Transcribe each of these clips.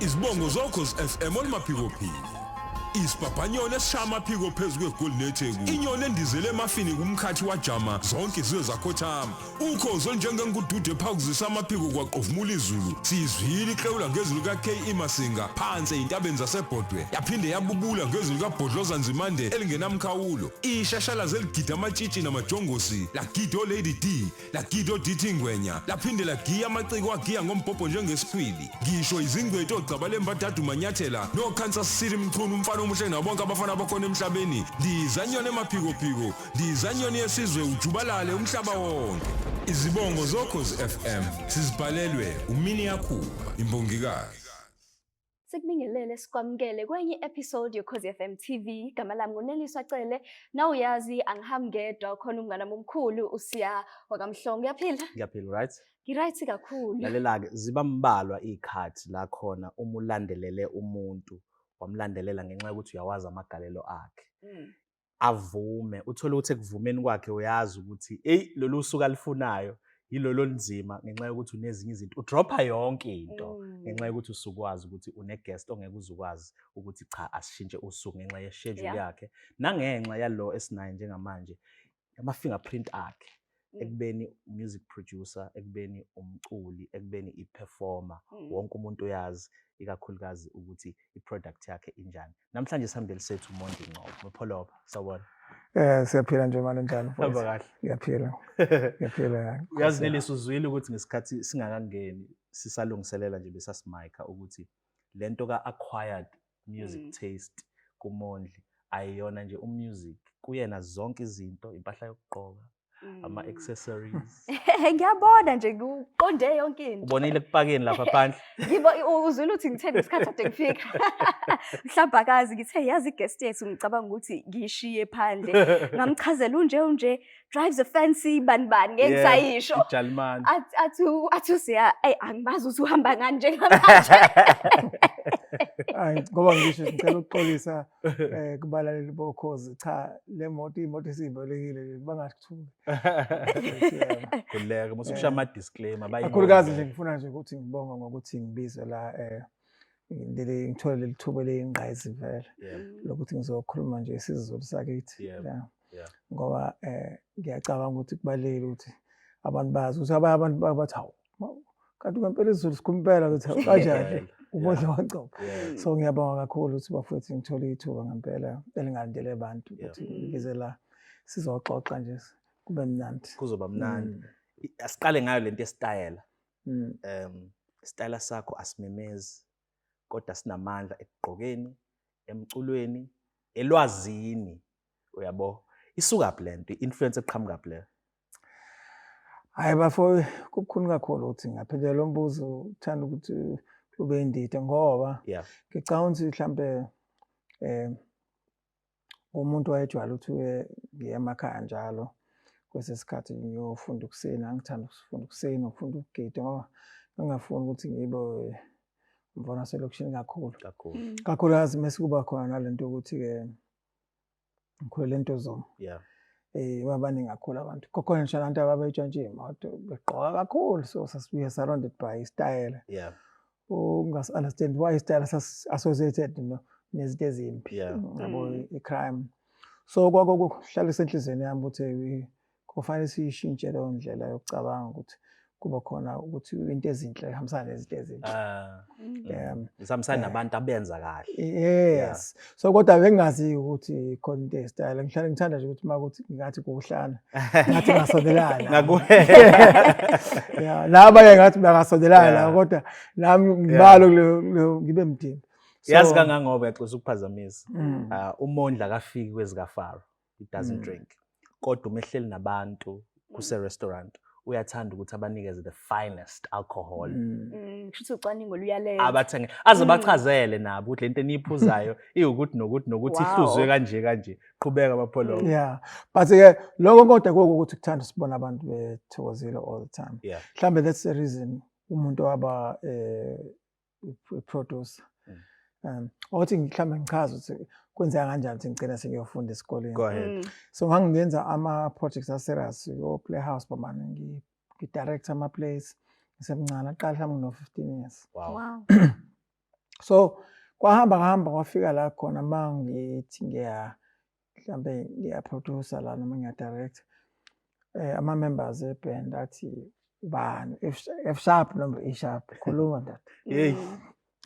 Izibongo zokhozi FM olumaphikophiko. Isibhabhanyone esishama phiko phezulu kweGolden Etheku. Inyoni endizele emafini kumkhathi wajama zonke izwe zakhothama. Ukhozi onjengengudude phakuzisa amaphiko kwaqovumula izulu. Sizwile iqewula ngezulu kaK Masinga phansi eintabeni zasebhodwe. Yaphinde yabubula ngezulu kaBhodloza Nzimande elingenamkhawulo. Ishashalazi zeligida amatshitshi namajongosi. Lagida oLady D, lagida oDithi Ngwenya. Laphinde lagiya amaciko agiya ngombhobho njengesikhwili. Ngisho izingcwethi ogcabale mbadadu manyathela noKansas City mchunu umfana omuhle nabonke abafana bakhona emhlabeni. Ndizanyone emaphikophiko, ndizanyone yesizwe ujubalale umhlaba wonke. Izibongo zokhozi FM sizibhalelwe umini yakhuba imbongikazi. Sikubingelele sikwamukele kwenye episode yoKhoze FM TV. Igama lami noNeliswa Cele. Na uyazi angihambi ngedwa khona umngane omkhulu uSiya wakaMhlongo. Uyaphila? Ngiyaphila, right? Ngiright kakhulu. Lalela-ke ziba mbalwa ikhathi la khona uma ulandelele umuntu wamlandelela ngenxa yokuthi uyawazi amagalelo akhe. Avume, uthola ukuthi ekuvumeni kwakhe uyazi ukuthi lolu suku alifunayo yilolo olunzima ngenxa yokuthi unezinye izinto. Udropha yonke into ngenxa yokuthi usukwazi ukuthi une-guest ongeke uzukwazi ukuthi cha asishintshe usuku ngenxa ye-schedule yakhe nangenxa yalo esinayo njengamanje ama-fingerprint akhe ekubeni music producer, ekubeni umculi, ekubeni i-performer. Wonke umuntu uyazi ikakhulukazi ukuthi i-product yakhe injani. Namhlanje sihambele sethu uMondli Ngcobo. Mpholo sawubona. Siyaphila nje manje njani mfowethu? Hamba kahle. Ngiyaphila. Ngiyaphila. Uyazi Neliswa uzwile ukuthi ngesikhathi singakangeni sisalungiselela nje besasimike ukuthi lento ka-acquired music taste kuMondli ayiyona nje umusic kuyena zonke izinto, impahla yokugqoka, ama-accessories. Ngiyabona nje uqonde yonke into. Ubonile kupakeni lapha phandle. Uzwile ukuthi ngitheni isikhathi ade ngifika. Mhlawumbe akazi ngithe yazi guest yethu ngicabanga ukuthi ngishiye phandle. Ngamchazela unje drives a fancy bani ngeke ngisayisho. Ijalimani. Athu Siya angibazi ukuthi uhamba ngani njengamanje. Hayi ngoba ngisho ngicela ukuxolisa kubalaleli bokhozi cha le moto imoto esibolekile bangasithuki. Kuleka musukusha ama disclaimer bayibona. Kakhulukazi nje ngifuna nje ukuthi ngibonga ngokuthi ngibizwe la ngithole leli thuba leyingqayizivele lokuthi ngizokhuluma nje isizulu sakithi. Ngoba ngiyacabanga ukuthi kubalekile ukuthi abantu bazi ukuthi abantu bathi hawu kanti ngempela izulu sikhumpela ukuthi kanjani uMondli Ngcobo. So ngiyabonga kakhulu ukuthi bafethu ngithole ithuba ngempela elingalindele abantu ukuthi ngize la sizoxoxa nje kube mnandi. Kuzoba mnandi. Asiqale ngayo lento yesitayela. Isitayela sakho asimemezi kodwa sinamandla ekugqokeni, emculweni, elwazini. Uyabo? Isuka phi lento? Influence eqhamuka phi le? Hayi bafo kubukhulu kakhulu ukuthi ngaphendula lo mbuzo uthanda ukuthi ube indida ngoba ngicabanga ukuthi mhlambe umuntu wayejwayele ukuthi ngiye emakhaya njalo kwesesikhathi ngiyofunda ukuseni, angithanda ukufunda ukuseni ukufunda ukugida ngoba ngingafuni ukuthi ngibe umfana selokishini kakhulu. Kakhulukazi mase kuba khona nalento ukuthi ke ngikhule lento zomo. Babaningi kakhulu abantu. Kokhona nje abantu ababetshantshi imoto begqoka kakhulu so sasibuye surrounded by style. Ungas-understand why style associated nezinto ezimbi yabo i-crime. So kwakuhlalisa enhlizweni yami ukuthi kufanele siyishintshe leyo ndlela yokucabanga ukuthi kuba khona ukuthi into ezinhle ihambisana nezinto ezimbi. Isihambisana nabantu abenza kahle. Yes. So kodwa bengazi ukuthi khona into estyle. Ngihlala ngithanda nje ukuthi makuthi ngathi kuhlana. Ngathi ngasondelana. Laba ke ngathi bangasondelana kodwa nami ngibalo ngibe mdini. Yazi kangangoba yaxoxa ukuphazamisa. uMondli akafiki kwezikafaro. It doesn't drink. Kodwa umehleli nabantu kuse restaurant. Uyathanda ukuthi abanikeze the finest alcohol. Kusho ucwaningo luyalenza. Abathenge aze bachazele nabo ukuthi lento eniphuzayo iwukuthi nokuthi ihluzwe kanje. Qhubeka bapholo. But ke lokho kodwa ukuthi kuthanda sibona abantu bethokozile all the time. Mhlambe that's the reason umuntu waba producer. Othi mhlambe ngichaza ukuthi kwenzeka kanjani ukuthi ngicela sengiyofunda esikoleni. Go ahead. So ngangenza ama projects serious yo playhouse bamana ngidirect ama plays ngisemncane aqala mhlawumbe no 15 years. Wow. So kwahamba kwafika la khona mangithi mhlambe ngiyaproducer la noma ngiyadirect ama-members eband athi ubani F sharp noma E sharp khuluma ndaba Hey,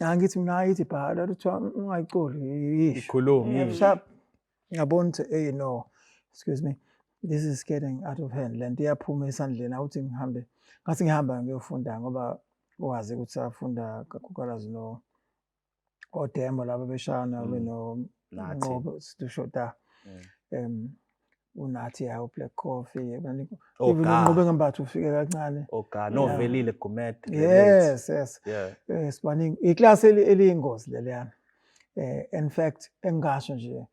angithi mina ayithi bhala kuthiwa ungayicoli ikhuluma. F sharp ngiyabona ukuthi hey no excuse me this is getting out of hand lento iyaphuma esandleni awuthi ngihambe ngathi ngihamba ngiyofunda ngoba wazi ukuthi safunda kakhulukazi no odemo labo beshana beno Ngcobo sidushoda unathi ya Black Coffee even Ngcobo ngembatho ufike kancane novelile Gumede. yes Yeah. sibaningi iclass eliyingozi leliyana in fact engasho nje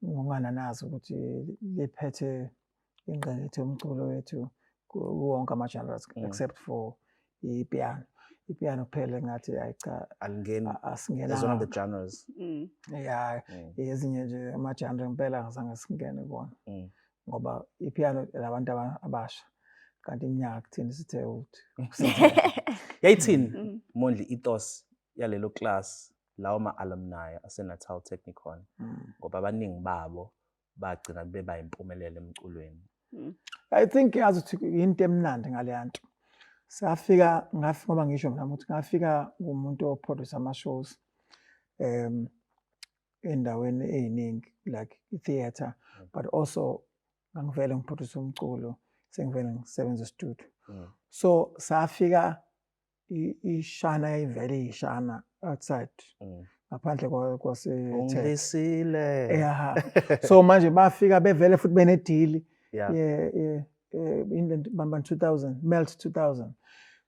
ngongana nazo ukuthi lephethe ingqeletho yomculo wethu wonke ama genres except for ipiano kuphela ngathi ayicha Alingeni asingena as one of the genres. yeah ezinye nje ama genre ngempela ngizange singene kona ngoba ipiano labantu abasha kanti iminyaka kuthini sithe ukuthi Yayithini Mondli ethos yalelo class lawo ma alumni aseNatal Technikon ngoba abaningi babo bagcina beba impumelelo emculweni. I think yazi ukuthi into emnandi ngaleyanto ngafika ngoba ngisho mina ukuthi ngafika ngumuntu oproduce ama shows endaweni eziningi like theater but also ngangivele ngiproduce umculo sengivele ngisebenza studio so safika ishana yayivele ishana outside ngaphandle kwase Unglisile. yeah so manje bafika bevele futhi benedeal in the 2000 melt 2000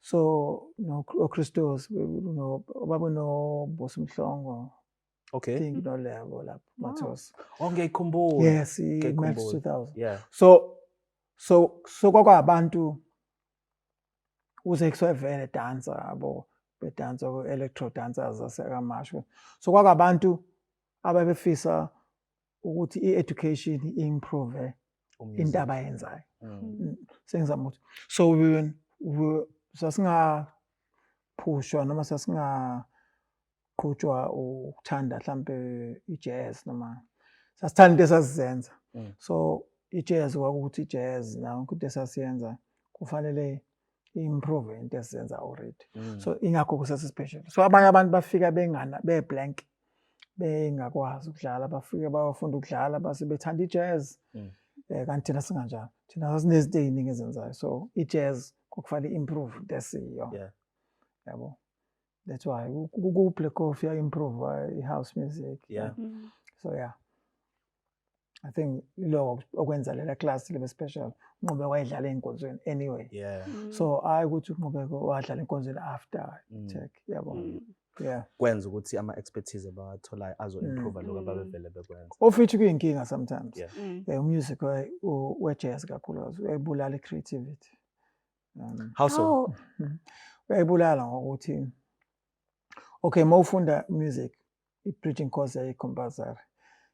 so no Christos no baba no Mhlongo Okay. think no level lapho Mathos Ngiyikhumbula. yes melt 2000 Yeah. so kwakwabantu uze kusevele dancer yabo bedansa ku electro dancers asekamasho so kwakwabantu ababefisa ukuthi i-education improve into abayenzayo sengizama ukuthi so we sasingaphushwa noma sasingaqhutshwa ukuthanda mhlambe i-jazz noma sasithanda into esasizenza so i-jazz kwakuthi i-jazz nayo into esasiyenza kufanele improve into esizenza already so ingakho kusase special so abanye abantu bafika be-blank bengakwazi ukudlala bafike bafunda ukudlala base bethanda i-jazz kanti thina singanjalo thina sasinezinto eziningi ezenzayo so i-jazz kufanele improve desiyo yabo that's why ku-Black Coffee improve i-house music so yeah I think lo okwenza lela class libe special Ngcobo wayedlala enkonzweni anyway so ukuthi uNgcobo wadlala enkonzweni after tech yabo kwenza ukuthi ama expertise abawatholayo azo improve lokho ababevele bekwenza ofithi kuyinkinga sometimes music we jazz kakhulu uyayibulala i-creativity how so uyayibulala ngokuthi okay mawufunda music i-preaching course yayi-compulsory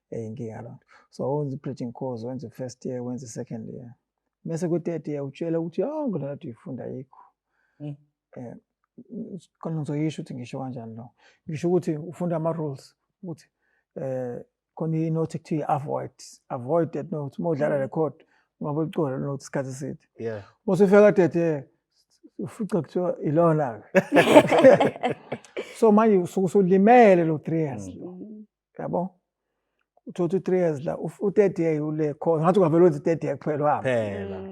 inkinga lo so wenza i-preaching course wenza first year wenza second year bese ku-third year utshela ukuthi ngilona uyifunda yikho khona ngizoyisho ukuthi ngisho kanjani lo ngisho ukuthi ufunda ama-rules ukuthi khona i-note ekuthiwa avoid that note uma udlala record ungabe ucula note isikhathi eside usufika third ufica kuthiwa ilona so manje usulimele lo 3 years yabo uthatha 3 years la u-third year ule course ngathi ungavele wenza i-third year kuphela wami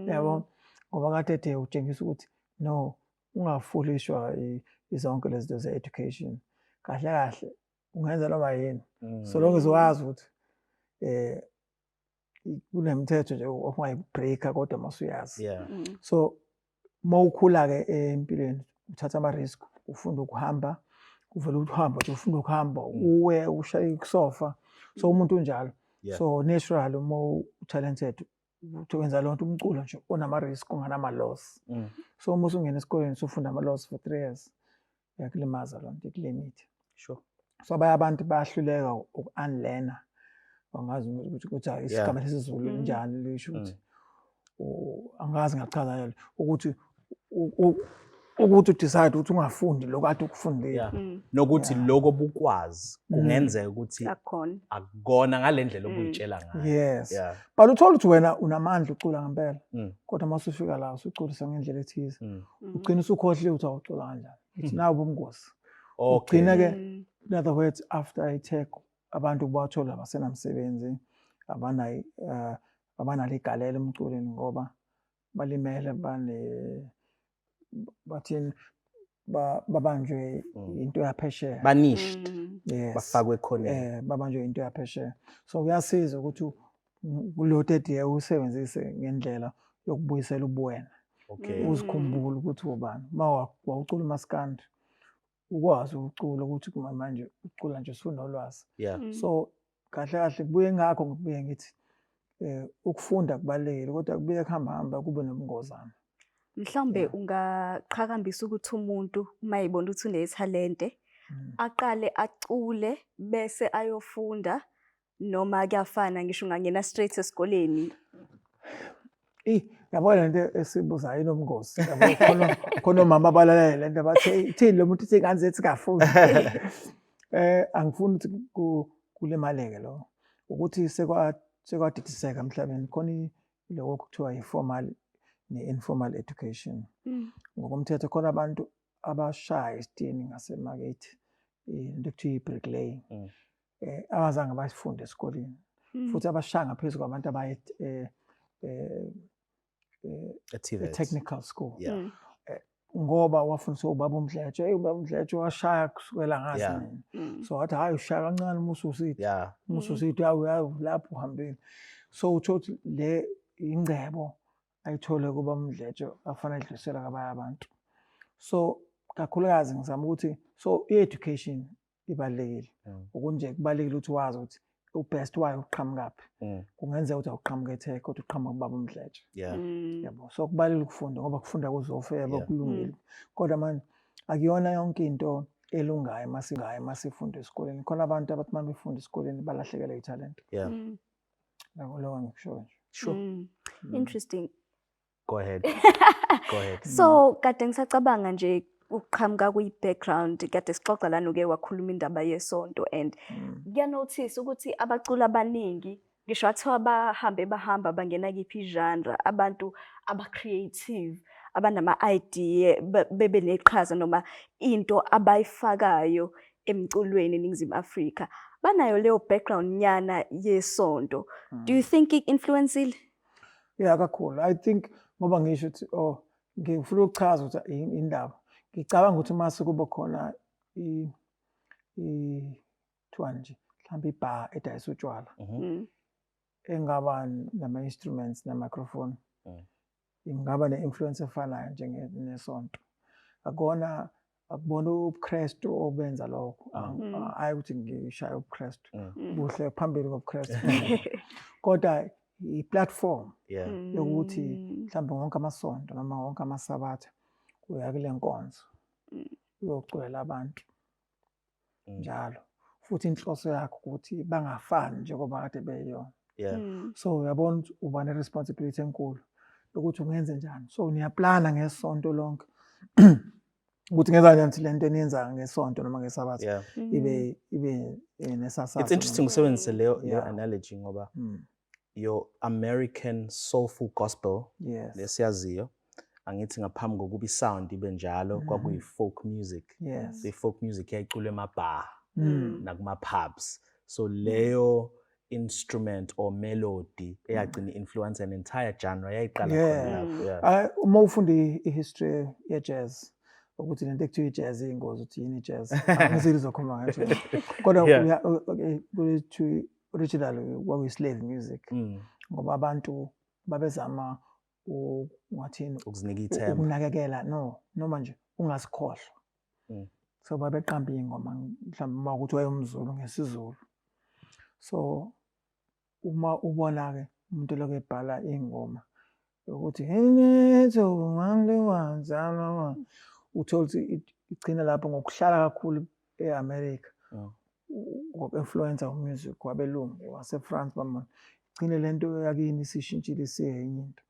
yabo ngoba ka-third year utshengisa ukuthi no ungafulishwa izonke lezi zinto ze-education kahle kahle ungenza noma yini so long as wazi ukuthi kunemithetho nje ongayibreaka kodwa masuyazi so mawukhula-ke empilweni uthatha ama-risk ufunda ukuhamba uvele ukuhamba nje ufunda ukuhamba uwe ushaye kusofa so umuntu unjalo so natural uma u-talented ukwenza lonto umculo nje onama-risk unganama-loss so uma usungena esikoleni sufunda ama-loss for 3 years yakulimaza lonto ikulimit sure so abanye abantu bayahluleka uku-unlearner angazi ukuthi isigaba lesizulu njani lisho ukuthi angazi ngachaza ukuthi ukuthi udecide ukuthi ungafundi lokho kade ukufundile. Yeah. Nokuthi lokho bukwazi kungenzeka ukuthi Akukhona. akukona ngalendlela obuyitshela ngayo. Yes. Yeah. But uthola ukuthi wena unamandla ucula ngempela. Kodwa mase ufika la usuculisa ngendlela ethize. Ugcina usukhohle ukuthi awucula kanjani. It's now ubungozi. Ugcina ke in other words after I take abantu bathola basenamsebenzi abanalo igalelo emculweni ngoba balimele bathini babanjwe into yaphesheya. Banished. Yes. Bafakwe khona. Babanjwe into yaphesheya. So kuyasiza ukuthi kulo 30 year usebenzise ngendlela yokubuyisela ubuwena. Okay. Uzikhumbule ukuthi ubani. Wawucula umaskandi. Ukwazi ukucula ukuthi manje ucula nje usunolwazi. Yeah. So kahle kahle kubuye ngakho ngibuye ngithi ukufunda kubalekile kodwa kubuye kuhamba kube nobungozana. Mhlawumbe ungaqhakambisa ukuthi umuntu uma yibona ukuthi unethalente aqale acule bese ayofunda noma kuyafana ngisho ungangena straight esikoleni. Yabona lento esibuzayo inobungozi. Yabona khona omama abalalela lento bathi thini lo muntu uthi ingane zethu kafundi. Angifuni ukuthi kulemaleke lo. Ukuthi sekwadidiseka emhlabeni khona lokho kuthiwa i-formal ne-informal education. Ngokomthetho khona abantu abashaya isitini ngasemakithi into ekuthiwa i-bricklaying. Abazange basifunde esikoleni. Futhi abashaya ngaphezu kwabantu abaye technical school. Yeah. Ngoba wafundiswa ubaba uMdletshe. Ubaba uMdletshe washaya kusukela ngasi. So wathi hayi ushaya kancane umususithi. Yeah. Umususithi awu lapho uhambile. So uthothi le ingcebo ayithole kuba uMdletshe afanele edlulisela kwabanye abantu. So kakhulukazi ngizama ukuthi so i-education ibalekile. Okunje kubalekile ukuthi wazi ukuthi ubest wayo uqhamukaphi. Kungenzeka ukuthi awuqhamuke eTech kodwa uqhamuka kubaba uMdletshe. Yeah. Yabo. So kubalekile ukufunda ngoba kufunda kuzofeba kulungile. Kodwa manje akuyona yonke into elungayo masifunda esikoleni. Khona abantu abathi uma befunda esikoleni balahlekelwa italent. Yeah. Lokho ngikusho nje. Sure. Interesting. Go ahead. Go ahead. So kade ngisacabanga nje ukuqhamuka kwi-background kade sixoxa lana uke wakhuluma indaba yesonto and ngiyanotice ukuthi abaculi abaningi ngisho athiwa bahamba bangena kiphi genre abantu aba-creative abanama-idea bebe neqhaza noma into abayifakayo emculweni eNingizimu Afrika banayo leyo background nyana yesonto. Do you think it-influencile? Yeah, kakhulu. I think ngoba ngisho ukuthi ngifuna ukuchaza ukuthi indaba. Ngicabanga ukuthi mase kuba khona kuthiwa nje mhlawumbe ibar edayisa utshwala. Engaba nama-instruments na-microphone. Ingaba ne-influence efanayo njengesonto. Akubona ubuKristu obenza lokho. Hayi ukuthi ngishaya ubuKristu. Buhle phambili kobuKristu. Kodwa i-platform yokuthi mhlawumbe wonke amasonto noma wonke amasabatha uya kule nkonzo uyoculela abantu njalo futhi inhloso yakho ukuthi bangafani njengoba kade beyiyona. So uyabona ukuthi uba ne-responsibility enkulu ukuthi ungenze njani. So niyaplana ngesonto lonke ukuthi ngenza njani le nto eniyenza ngesonto noma ngesabatha ibe nesasasa. It's interesting usebenzise leyo analogy ngoba your American soulful gospel lesiyaziyo angithi ngaphambi kokuba isound ibe njalo kwakuyi folk music. The folk music yayiculwa emabar nakuma pubs. So leyo instrument or melody eyagcina influence an entire genre yayiqala khona. Uma ufunda i-history ye-jazz ukuthi lento ekuthiwa i-jazz ingozi ukuthi yini i-jazz angizili zokhuluma ngayo. Kodwa kuthi originally kwakuyi-slave music ngoba abantu babezama ungathini ukuzinika ithemba ukunakekela noma nje ungasikhohlwa. So babeqamba ingoma mhlawumbe uma ukuthi wayemzulu ngesiZulu. So uma ubona ke umuntu lokho ebhala ingoma ukuthi enetho ngande wazama uthola ukuthi igcina lapho ngokuhlala kakhulu eAmerica. Ngoku-influencer umusic wabelungu waseFrance bamona. Igcine lento yakini sishintshile siyenye into.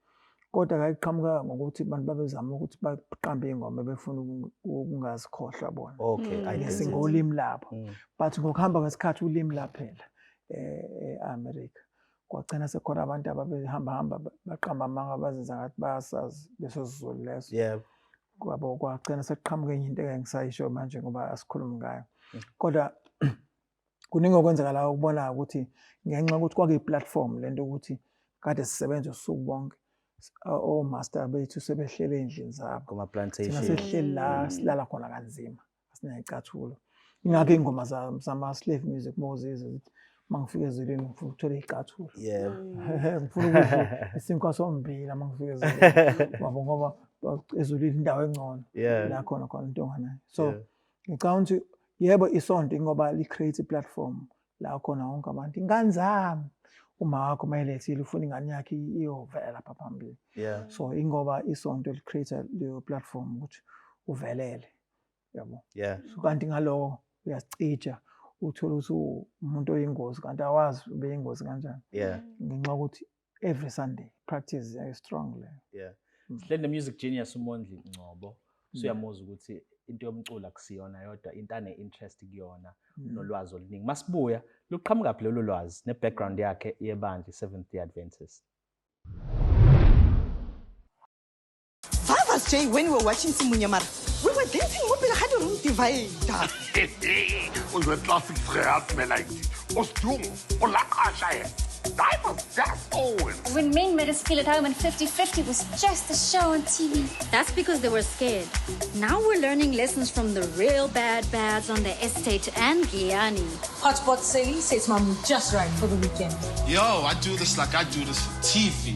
kodwa kayiqhamuka ngokuthi abantu babezama ukuthi baqambe ingoma befuna ukungazikhohlwa bona ngolimi labo but ngokuhamba kwesikhathi ulimi laphela eAmerica kwagcina sekhona abantu ababehamba baqamba amanga bazenza ngathi bayasazi leso sizulu leso kwabo kwagcina sekuqhamuka enye into engisayisho manje ngoba asikhulumi ngayo kodwa kuningi okwenzakala ukubona ukuthi ngenxa ukuthi kwakuyiplatform lento ukuthi kade sisebenza usuku bonke master bethu sebehlele endlini zabo kuma plantation sihleli la silala khona kanzima asinayicathulo ingakho ingoma zama slave music Moses mangifika ezulwini ngifuna ukuthola icathulo ngifuna ukudla isinkwa sombila mangifika ezulwini wabo ngoba ezulwini indawo engcono la khona intongana so ngicabanga ukuthi yebo isonto ngoba li create platform la khona wonke abantu ingane zami uma wakho mayelethile ufuna ingane yakhe iyovela lapha phambili so ingoba isonto li create leyo platform ukuthi uvelele yabo so kanti ngalo uyasicija uthola ukuthi umuntu oyingozi kanti awazi ube ingozi kanjani ngenxa ukuthi every Sunday practice is strong le Sihlele music genius uMondli Ngcobo uyamuza ukuthi into yomculo akusiyona yodwa into ane interest kuyona nolwazi oluningi masibuya luqhamuka phi lelo lwazi ne background yakhe yebandla Seventh-day Adventist. Father's Day when we were watching Simunyamara we were dancing mobile had a room divider unser classic Freiheit Melody Ostum Olakasha I was just old. When men made us feel at home and 50-50 was just a show on TV. That's because they were scared. Now we're learning lessons from the real bads on the estate and Guyani. Hotspot Cele says mom just right for the weekend. Yo, I do this like I do this for TV.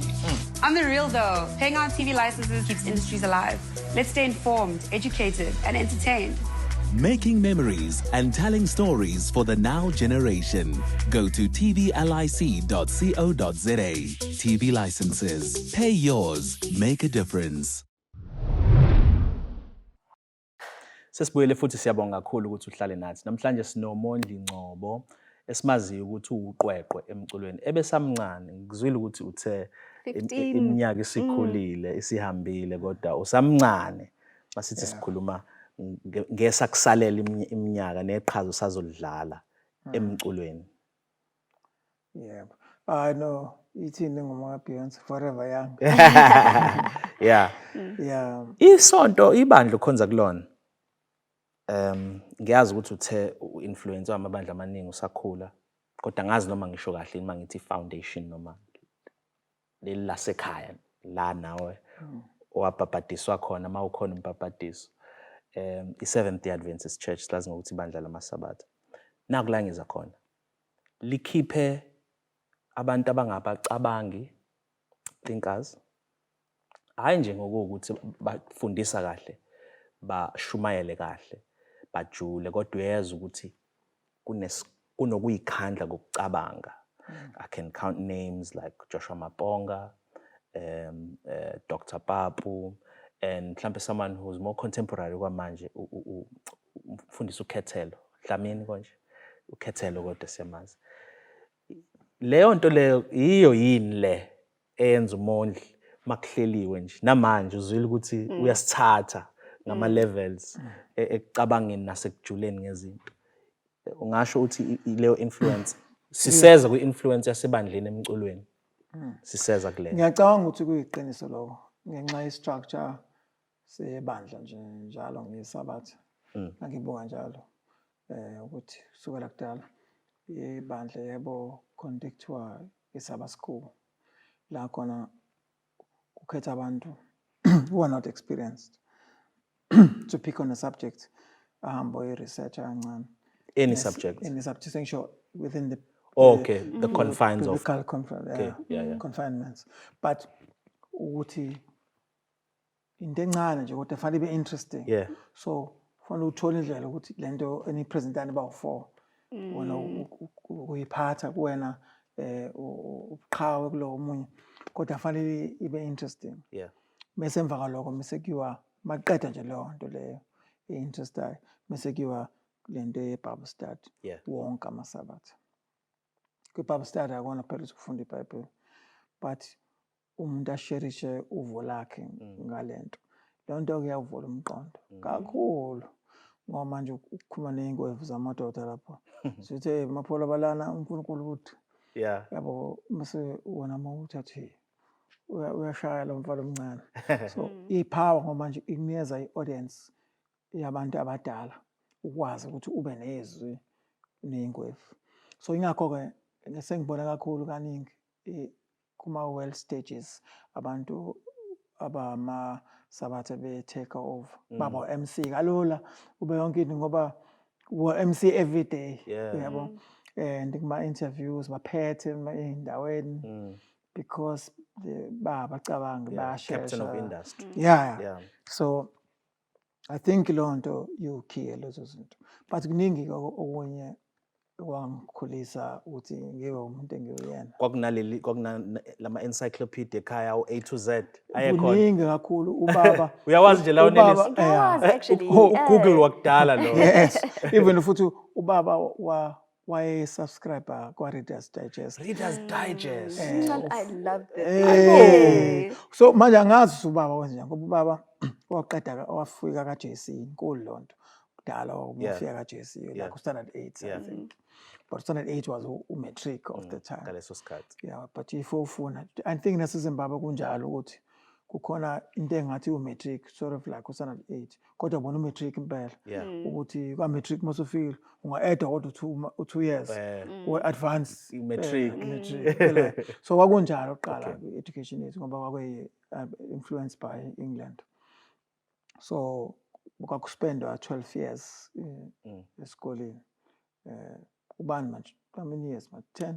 I'm the real though. Paying our TV licenses keeps industries alive. Let's stay informed, educated, and entertained. Making memories and telling stories for the now generation. Go to tvlic.co.za. TV licenses. Pay yours. Make a difference. Sesibuyele futhi siyabonga kakhulu ukuthi uhlale nathi. Namhlanje sinoMondli Ngcobo esimaziyo ukuthi uqweqwe emculweni. Ebesamncane ngizwile ukuthi uthe iminyaka isikhulile isihambile kodwa usamncane. Masithi sikhuluma ngesakusalela iminyaka neqhaza usazolidlala emculweni. Yebo. I know ithini ngoma Beyonce forever young. Isonto ibandla ukhonza kulona. Ngiyazi ukuthi uthe uinfluence amabandla amaningi usakhula kodwa ngazi noma ngisho kahle uma ngithi foundation noma leli lasekhaya la nawe owabhabhadiswa khona mawukhona umbhabhadiso. I-Seventh-day Adventist Church silazi ngokuthi ibandla lamasabatha nakula ngiza khona likhiphe abantu abangabacabangi thinkers hayi nje ngokuthi bafundisa kahle bashumayele kahle bajule kodwa uyeza ukuthi kunokuyikhandla kokucabanga. I can count names like Joshua Maponga, Dr. Papu, and mhlambe someone who's more contemporary kwamanje umfundisi uKhethelo Dlamini konje uKhethelo kodwa siyamazi leyo nto leyo iyo yini le eyenza uMondli makuhleliwe nje namanje uzwile ukuthi uyasithatha ngama levels ekucabangeni nasekujuleni ngezinto ungasho ukuthi leyo influence siseza kwi-influence yasebandleni emculweni siseza kule. Ngiyacabanga ukuthi kuyiqiniso lokho ngenxa ye-structure sebandla nje njalo ngesabatha ngibuka njalo ukuthi kusukela kudala ibandla yebo contactwa isaba school la khona ukhetha abantu who are not experienced to pick on a subject ahambo research kancane any subject sure within the the confines of confinements but ukuthi into encane nje kodwa fanele ibe interesting so fanele uthole indlela ukuthi lento enipresentani bawu4 wena uyiphatha kuwena uqhawe kulo omunye kodwa fanele ibe interesting bese emva kaloko bese kuyiwa maqeda nje leyo nto leyo interestayo bese kuyiwa lento yeBible study wonke amasabatha kwiBible study akona phela ukufunda iBhayibheli but umuntu asherishe uvo lakhe ngalento lonto kuyavula umqondo kakhulu ngoba manje ukukhuluma nezingwevu zamadoda lapho sithi maphola balana uNkulunkulu uthi yabo mase wona mawuthathi uyashaya lo mfana omncane so ipower ngoba manje ikunikeza iaudience yabantu abadala ukwazi ukuthi ube nezwi nezingwevu so ingakho ke ngesengibona kakhulu kaningi kuma well stages abantu abama sabathe be take over baba MC kalula ube yonke into ngoba wa MC every day yabo and kuma interviews baphethe endaweni because bacabanga bayashesha captain of industry yeah so I think lonto you kill lezo zinto but kuningi okunye kwangikhulisa ukuthi ngibe umuntu engiyena kwakunalama encyclopedia ekhaya u-A to Z ayekhona kuningi kakhulu ubaba uyawazi nje la uNeliswa actually Google wakudala lo yes even futhi ubaba waye subscriber kwa Reader's Digest I love this so manje angazi ubaba wenze ngoba ubaba waqeda wafika kaJC inkulu lonto kudala wafika kaJC la ku standard 8 I think but standard 8 was matric of the time ngaleso sikhathi but if ufuna I think naseZimbabwe kunjalo ukuthi kukhona into engathi matric sort of like ku standard 8 kodwa bona matric impela ukuthi kwa matric masufika unga-add kodwa 2 years or advance matric so kwakunjalo oqala education yethu ngoba kwakwe influenced by England so kwakuspendwa 12 years esikoleni ubani manje how many years ma 10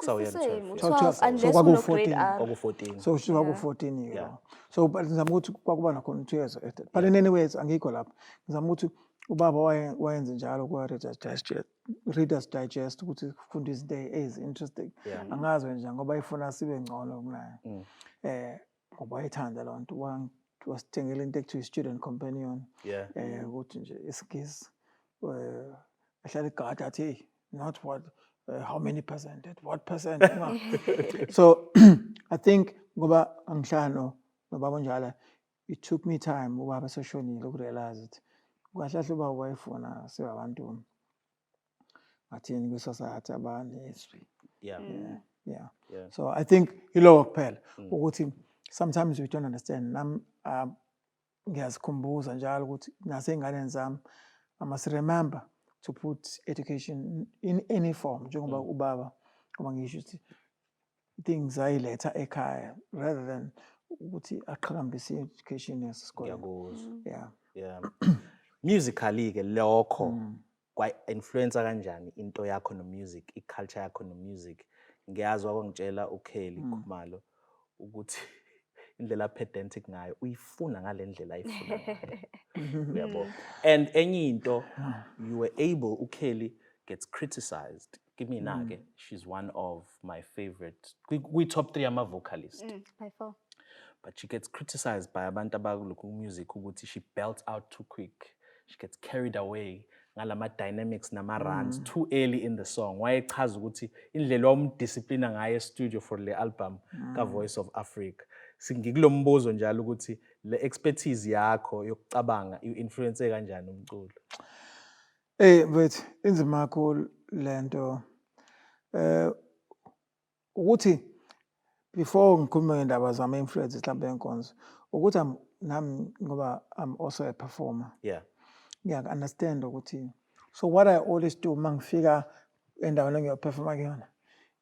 so yeah 12 so kwaku-14 so kwaku-14 years so but ngizama ukuthi kwakuba nakhona 2 years but in any ways angikho lapho ngizama ukuthi ubaba wayenze njalo kwa Reader's Digest ukuthi kufunda izinto ezinteresting angazi nje ngoba ifuna sibe ngcono kunayo ngoba ayithanda lonto wasithengela into ekuthiwa student companion ukuthi nje iskis ahlala igada athi not what how many percent what percent so I think ngoba angihlano nobaba njalo it took me time ubaba seshonile ukurealize it kwahlahle ubaba wayefuna sebabantu athini kwisociety abanezwi so I think ilo kuphela ukuthi sometimes we don't understand ngiyazikhumbuza njalo ukuthi nasengane zami I must remember to put education in any form njengoba ubaba ngoba ngisho ukuthi things ayiletha ekhaya rather than ukuthi aqhakambise education yasesikole musically ke lokho kwa influencer kanjani into yakho no music iculture yakho no music ngiyazi wakongitshela uKelly Khumalo ukuthi indlela pedantic ngayo uyifuna ngalendlela ayifuna ngayo uyabo and enye into you were able uKelly gets criticized kimi nake she's one of my favorite we top 3 ama vocalist by far but she gets criticized by abantu abakulokhu music ukuthi she belts out too quick she gets carried away ngalama dynamics nama runs too early in the song wayechaza ukuthi indlela wamdiscipline ngayo studio for le album ka Voice of Africa singikulo njalo ukuthi le expertise yakho yokucabanga influence kanjani umculo but inzima kakhulu lento ukuthi before ngikhuluma ngendaba zama influence mhlawumbe enkonzo ukuthi nami ngoba I'm also a performer understand ukuthi so what I always do mangifika endaweni engiyoperforma kuyona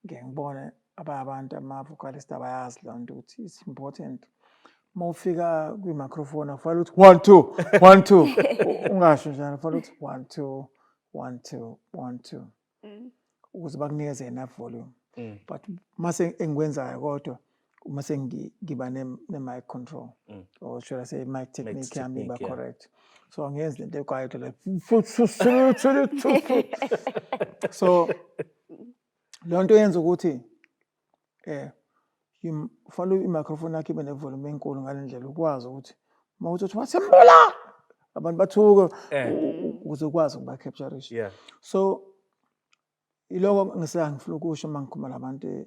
ngiyibona abantu ama-vocalist abayazi lonto ukuthi it's important mawufika kwi-microphone afanele ukuthi 1 2 1 2 ungasho njalo afanele ukuthi 1 2 1 2 1 2 ukuze bakunikeze enough volume but mase engikwenzayo kodwa mase ngiba ne-mic control or should I say mic technique yami iba correct so angenzi lento equiet like so lonto yenza ukuthi follow i-microphone yakhe ibe ne-volume enkulu ngalendlela ukwazi ukuthi mawuthi wasembula abantu bathuka ukuze ukwazi ukuba capture so iloko ngisangifuna ukusho mangikhuluma labantu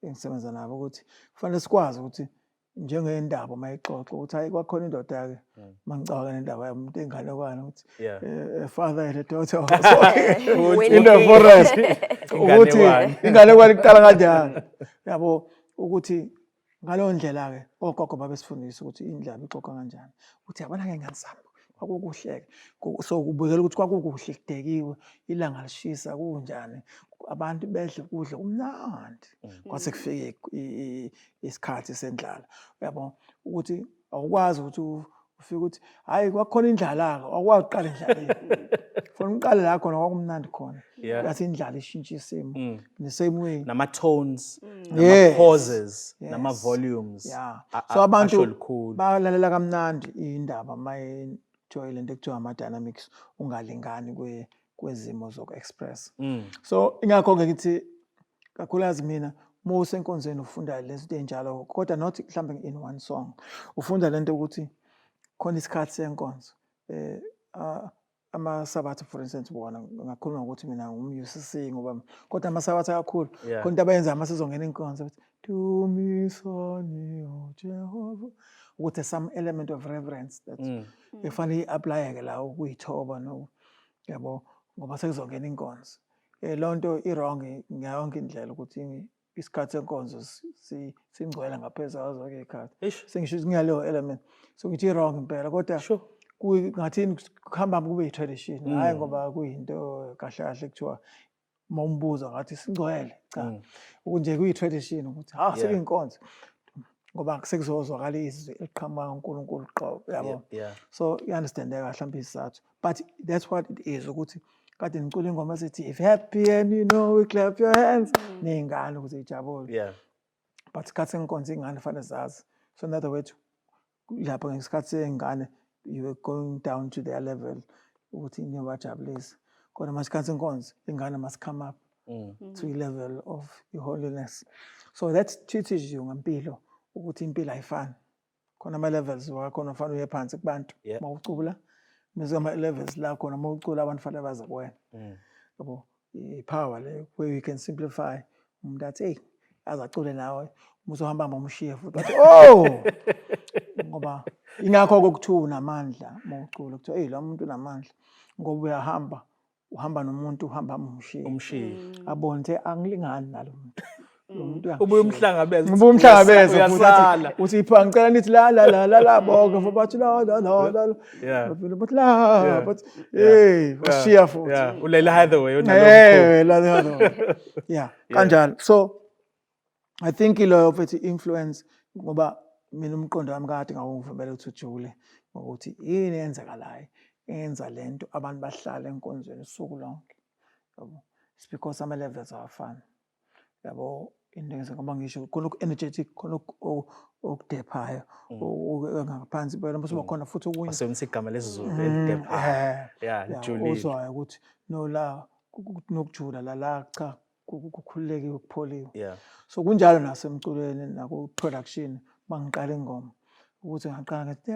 engisebenza nabo ukuthi kufanele sikwazi ukuthi njengendaba mayixoxa ukuthi hayi kwakhona indoda ke mangicabanga nendaba yomuntu enganekwana ukuthi father and a daughter in the forest ukuthi inganekwana iqala kanjani yabo ukuthi ngaleyo ndlela ke ogogo babesifundisa ukuthi indaba ixoxa kanjani ukuthi yabona ke ngani sami kwakukuhleke so kubukela ukuthi kwakukuhle kudekiwe ilanga lishisa kunjani abantu bedle kudle kumnandi kwase kufike isikhathi sendlala uyabo ukuthi awukwazi ukuthi ufike ukuthi hayi kwakhona indlala awukwazi uqala indlala funa uqale la khona kwakumnandi khona yathi indlala ishintsha isimo the same way nama tones nama pauses nama volumes so abantu balalela kamnandi indaba maye joy lento ekuthiwa ama dynamics ungalingani kwezimo zoku-express so ingakho ke ngithi kakhulukazi mina mose enkonzweni ufunda lezinto enjalo kodwa not mhlawumbe in one song ufunda lento ukuthi khona isikhathi senkonzo amasabatha for instance bona ngakhuluma ukuthi mina ngumUCC ngoba kodwa amasabatha kakhulu khona into abayenza amasizongena inkonzo ukuthi Dumisani Jehova ukuthi some element of reverence that efanele apply ke la ukuyithoba no yabo ngoba sekuzongena inkonzo lonto iwrong ngayonke indlela ukuthi isikhathi senkonzo singcwele ngaphezulu kwazo ikhathi sengisho ngiyaleyo element so ngithi wrong impela kodwa ngathini kuhamba kube yi-tradition hayi ngoba kuyinto kahle kahle kuthiwa mawumbuza ngathi singcwele cha kunje kuyi-tradition ukuthi sekuyinkonzo ngoba sekuzozwakala izwi eliqhamuka uNkulunkulu qobo yabo so you understand kahle mhlawumbe isizathu but that's what it is ukuthi kade ngicula ingoma ethi if happy and you know we clap your hands nengane ukuze ijabule but isikhathi senkonzo ingane fanele zazi so in other words lapho ngesikhathi sengane you were going down to their level ukuthi niyabajabulisa kodwa masikhathi senkonzo ingane must come up to a level of holiness so that teaches you ngempilo ukuthi impilo ayifani khona ama levels wakhona ufana uye phansi kubantu mawucula ama levels la khona mawucula abantu fanele baze kuwena yabo ipower le where you can simplify umuntu athi hey azacule nawe uzohamba ngomshiya futhi ngoba ingakho kokuthiwa unamandla mawucula ukuthi hey lo muntu unamandla ngoba uyahamba uhamba nomuntu uhamba umshiya abone ukuthi angilingani nalo muntu ubuye umhlangabeze uyasala uthi ipha ngicela nithi la bonke for bathi la but la but hey washiya futhi ulela Hathaway unalo la Hathaway kanjalo so I think ilo of influence ngoba mina umqondo wami kade ngawuvumela ukuthi ujule ukuthi yini yenzakalayo enza lento abantu bahlala enkonzweni usuku lonke yabo it's because ama levels awafani yabo indenge ngoba ngisho khona energetic khona okudephayo ngaphansi phela bese bakhona futhi okunye basebenzisa igama lesizulu elidephayo Julie uzwayo ukuthi no la nokujula la cha kukhululeke ukupholiwe so kunjalo nasemculweni naku production bangiqala ingoma ukuthi ngaqala ngathi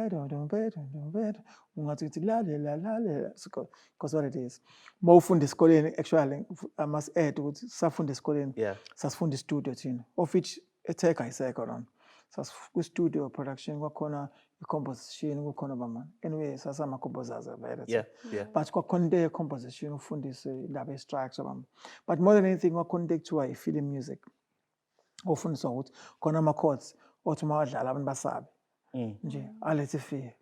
ungathi ukuthi lalela because what it is mawufunda esikoleni actually I must add ukuthi safunda esikoleni sasifunda studio thina of which eteka isekho lona ku studio production kwakhona i-composition kukhona bama anyway sasama composers vele but kwakhona into ye-composition ufundise indaba ye-structure bama but more than anything kwakhona into ekuthiwa i-film music ufundiswa ukuthi khona ama-chords othi mawadlala abantu basabe nje alethe fear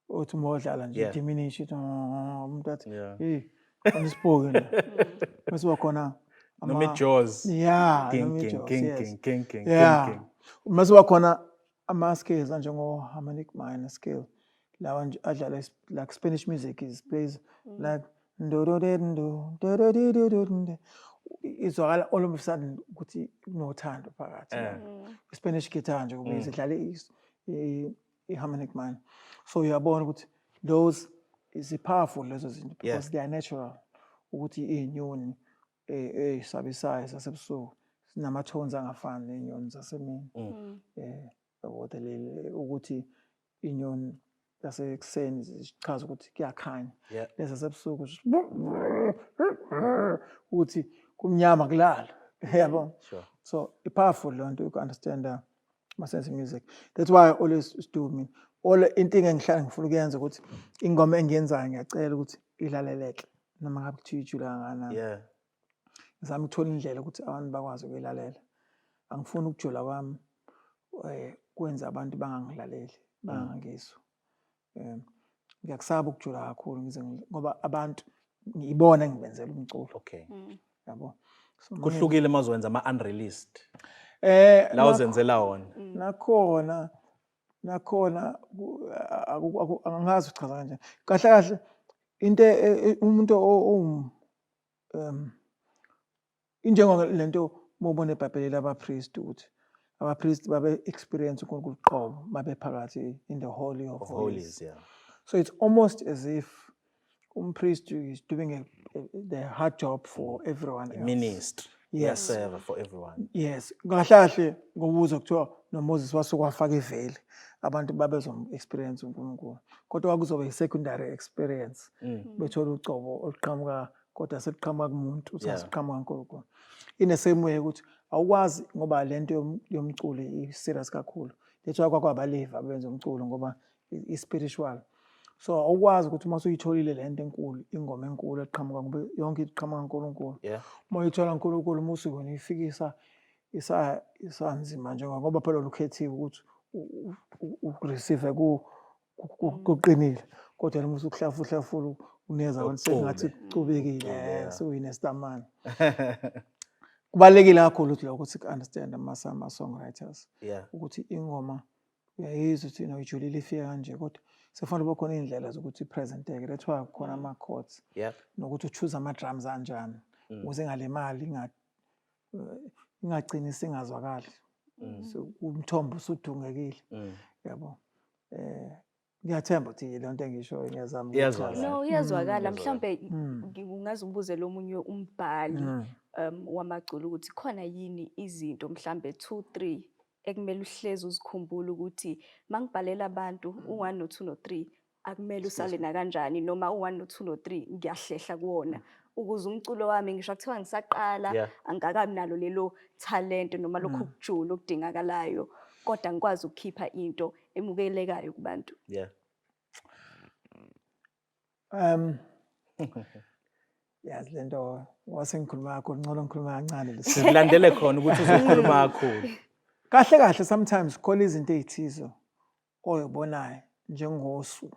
othi modlala nje diminish umuntu athi hey anispoke la bese wakhona noma Jaws king bese wakhona ama scales njengo harmonic minor scale lawa nje adlala like Spanish music is plays like izwakala all of a sudden ukuthi kunothando phakathi Spanish guitar nje kube idlala i-harmonic minor so uyabona ukuthi those is powerful lezo zinto because they are natural ukuthi inyoni sabisayo sasebusuku sinama tones angafani nenyoni zasemini yabona ukuthi inyoni yasekuseni zichaza ukuthi kuyakhanya lesa sebusuku uthi kumnyama kulala yabo. So it's powerful to understand my sense of music. That's why I always do all into engihlala ngifuna ukuyenza ukuthi ingoma engiyenzayo ngiyacela ukuthi ilaleleke noma ngabe kuthiwa ijula ngana. Ngizama ukuthola indlela ukuthi abantu bakwazi ukuyilalela. Angifuni ukujula kwami kwenza abantu bangangilaleli, bangangizwa. Ngiyakusaba ukujula kakhulu ngoba abantu ngibona ngibenzela umculo. Okay. Yabo. Kuhlukile mazowenza ama-unreleased. La uzenzela wona. Nakhona angazi uchaza kanjani. Kahle kahle into umuntu injengo lento mobone eBhayibhelini abapriest ukuthi abapriest babe experience uNkulunkulu qobo babe phakathi in the holy of holies. So it's almost as if priest is doing the hard job for everyone else. Ministry. Yes. Server for everyone. Yes. Kahle ngobuzo kuthiwa noMoses wasukwafaka iveli abantu babezom experience uNkulunkulu. Kodwa kuzobe i-secondary experience. Bethola ucobo oluqhamuka kodwa seliqhamuka kumuntu usasiqhamuka uNkulunkulu. In the same way ukuthi awukwazi ngoba lento yomculo i-serious kakhulu. Lethiwa kwakwabalive abenza umculo ngoba i-spiritual. So awukwazi ukuthi uma usuyitholile lento enkulu, ingoma enkulu eqhamuka ngoba yonke iqhamuka uNkulunkulu. Uma uyithola uNkulunkulu umusi wena ifikisa isanzima ngoba phela ukhethiwe ukuthi ureceive kuqinile. Kodwa uma usukuhlafula uneza abantu sengathi kucubekile sewuyinestamani. Kubalekile kakhulu ukuthi understand ama-songwriters ukuthi ingoma uyayizwa ukuthi ijulile ifika kanje kodwa sefuna kube khona indlela zokuthi presenteke. That's why khona ama-chords nokuthi uchoose ama-drums kanjani ukuze ingalimali ingagcini singazwakali. So umthombo usudungekile. Yabo. Ngiyathemba ukuthi le nto engisho ngiyazama iyazwakala. No, iyazwakala mhlambe ngingaze ubuzele omunye umbhali wamaculo ukuthi khona yini izinto mhlambe 2 3 ekumele uhlezi uzikhumbula ukuthi mangibhalela abantu u1 no2 no3 akumele usale na kanjani noma u1 no2 no3 ngiyahlehla kuwona ukuze umculo wami ngisho kuthiwa ngisaqala angakabi nalo lelo talent noma lokho kujula okudingakalayo kodwa ngikwazi ukukhipha into emukelekayo kubantu. Yazi lento wasengikhuluma kakhulu ngcono ngikhuluma kancane lesi. Silandele khona ukuthi uzokhuluma kakhulu. Kahle sometimes khona izinto ezithizo oyibonayo njengosu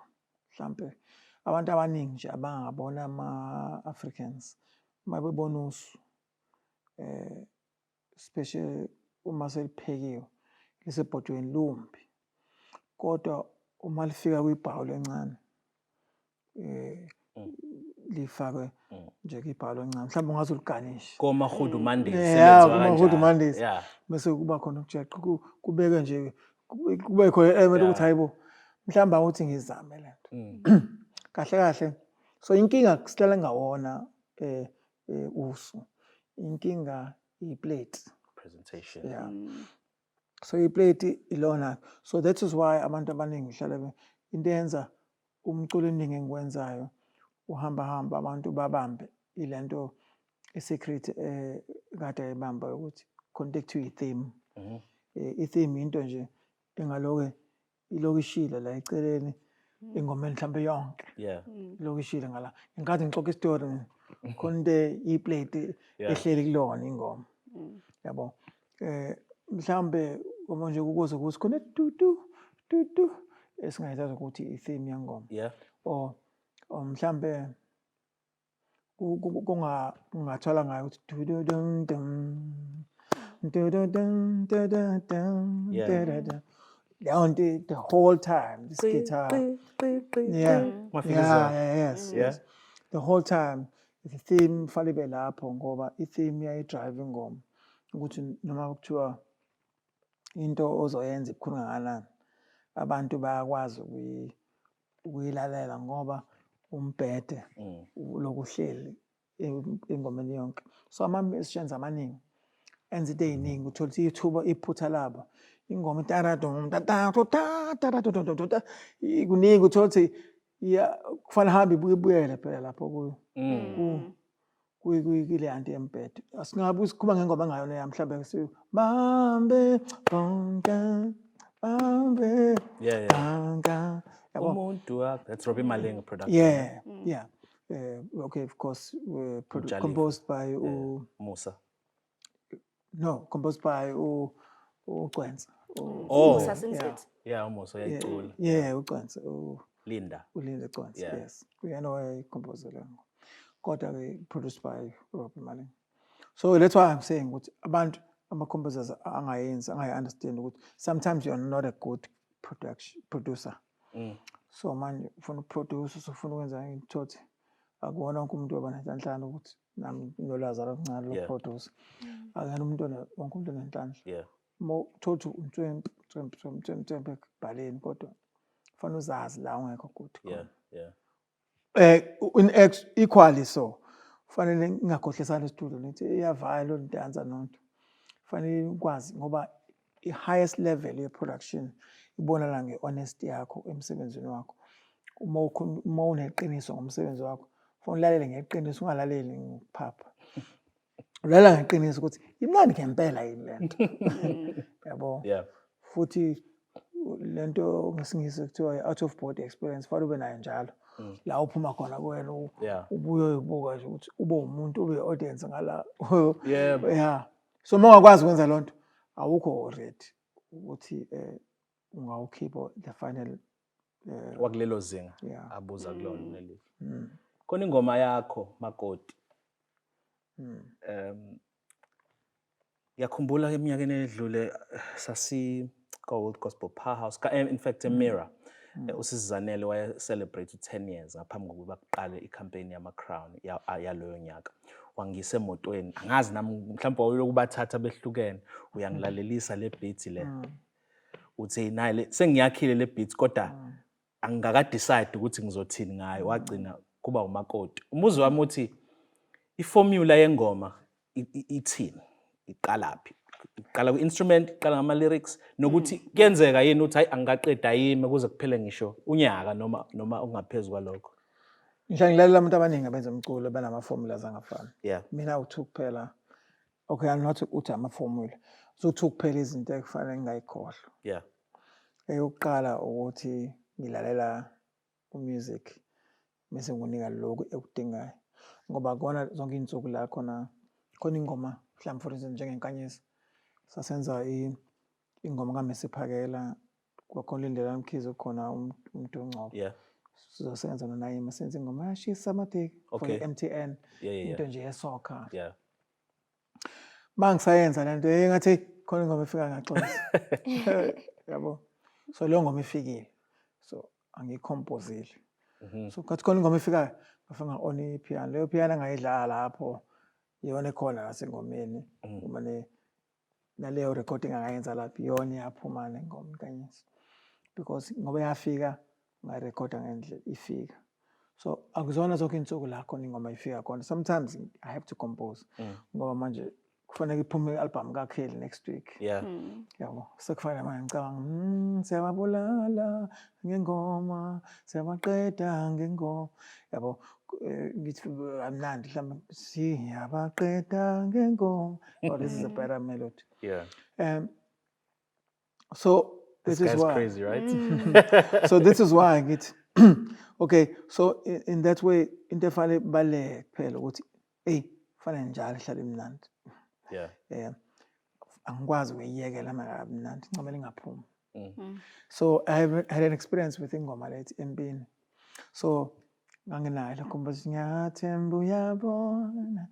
mhlambe abantu abaningi nje abangabona ama-Africans mabebona usu especially uma seliphekiwe lisebhodweni lumbi kodwa uma lifika kwibhawu lencane lifakwe nje kwibhawu lencane mhlawumbe ungaze uliganishe komakhudumandisi mandisi bese kuba khona ukujeqa kubeke nje kube khona element ukuthi hayibo mhlawumbe awuthi ngizame lento kahle so inkinga kusitela ngawona usu inkinga iplate presentation so iplate ilona so that is why abantu abaningi ngihlala into yenza umculo eningi engikwenzayo uhamba abantu babambe ilento secret kade ayibamba ukuthi connect to i-theme i-theme into nje engaloke ilokishile la eceleni ingoma mhlambe yonke ilokishile ngala ingathi ngixoxa istory khona into iplate ehleli kulona ingoma yabo mhlambe uma nje ukuze khona tu esingayizazi ukuthi i-theme yengoma or mhlambe kungathola ngayo ukuthi the whole time this guitar yes the whole time the theme falibe lapho ngoba i-theme yayidrive ingoma ukuthi noma kuthiwa into ozoyenza ikhulu kangakanani abantu bayakwazi ukuyilalela ngoba umbhede lokuhleli ingomeni yonke so ama-musicians amaningi enza into eziningi uthola ukuthi ithuba iphutha labo ingoma kuningi uthola ukuthi kufanele hambe ibuyele phela lapho kuyo kule anti-embed. Asingabe usikhuluma ngengoma ngayona yamhlawumbe siyo bambe bonke bambe bonke. Umuntu that's Robbie Malenga production. Yeah. Okay, of course, composed by Musa. No, composed by Ukwenza. Musa Sinset. Yeah, Musa yayicula. Yeah, Ukwenza. Linda. Ulinda Ukwenza. Yes. We know a composer. Got produced by Robbie Malenga. So that's why I'm saying what about composers I understand what sometimes you're not a good producer. So man, for producer so for ukwenza into akuwona wonke umuntu obanenhlanhla ukuthi nami nolwazi oluncane lokuproduce akuyona umuntu wonke umuntu onenhlanhla thothi umthwempe ekubhaleni kodwa kufanele uzazi la ungekho good equally so kufanele ngingakhohlisana estudio nithi iyavaya lo dancer nonto kufanele ukwazi ngoba i-highest level ye-production ibonala nge-honesty yakho emsebenzini wakho uma uneqiniso ngomsebenzi wakho kufanele ulalele ngeqiniso ungalaleli ngokuphapha ulalela ngeqiniso ukuthi imnandi ngempela yini lento yabo futhi lento ngesingisi kuthiwa out of body experience fanele ube nayo njalo la uphuma khona kuwena ubuye ubuka nje ukuthi ube umuntu ube audience ngala so uma ungakwazi ukwenza lonto awukho ready ukuthi ungawukhipha the final wakulelo zinga abuza kulona noNeliswa khona ingoma yakho makoti yakhumbula eminyakeni edlule sasi Old Gospel Powerhouse in fact eMira uSizanele waya celebrate 10 years ngaphambi kokuba kuqale icampaign yama crown yaloyo nyaka wangise emotweni angazi nami mhlawumbe wayokubathatha behlukene uyangilalelisa le beat le uthi nayi sengiyakhile le beat kodwa angaka decide ukuthi ngizothini ngayo wagcina kuba umakoti umuzi wami uthi iformula yengoma ithini iqalaphi iqala ku-instrument iqala ngama-lyrics nokuthi kuyenzeka yini ukuthi hayi angaqeda yimi kuze kuphele ngisho unyaka noma ungaphezulu kwalokho ngisho ngilalela abantu abaningi abenza umculo banama-formulas angafani mina uthi kuphela okay I'm not uthi ama-formula uthi kuphela izinto ekufanele ngingayikhohlwa eyokuqala ukuthi ngilalela umusic bese nginika lokho ekudingayo ngoba kona zonke izinsuku la khona ingoma mhlawumbe for instance njengenkanyezi sasenza ingoma kaMesiphakela kwakhona indlela Mkhize khona umuntu Ngcobo sizosenza noNayima senze ingoma yashisa amateki for MTN into nje yesoccer mangisayenza lento engathi khona ingoma ifika ngaxoxa yabo so leyo ngoma ifikile so angikhompozile so kathi khona ingoma ifika ngafanga on ipiano leyo piano angayidlala lapho yona khona nasengomeni uma naleyo recording angayenza lapho yona yaphuma nengoma kanyesi because ngoba yafika ngarecorda ngendlela ifika so akuzona zonke insuku la khona ingoma ifika khona sometimes I have to compose ngoba manje kufanele iphume i-album kaKheli next week yabo sekufanele manje ngicabanga siyababulala ngengoma siyabaqeda ngengoma yabo ngithi amnandi mhlawumbe siyabaqeda ngengoma oh this is a better melody so this is why crazy right so this is why I get okay so in that way into efanele bale kuphela ukuthi fanele njalo ihlale imnandi angikwazi ukuyiyekela makabi mnandi ncamela ingaphumi so I had an experience with ingoma lethi empini so nganginayo la composition ngiyathemba uyabona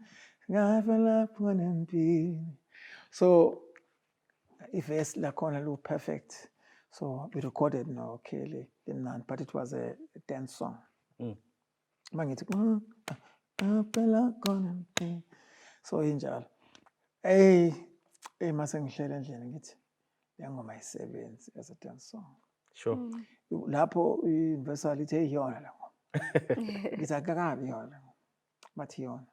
ngavela lapho nempini so i-verse lakhona lu perfect so we recorded no Kelly imnandi but it was a dance song mangithi ngavela khona empini so injalo mase ngihlele endlini ngithi le ngoma ayisebenzi as a dance song sure lapho i-universal ithi yiyona la ngoma ngithi akakabi yona but yona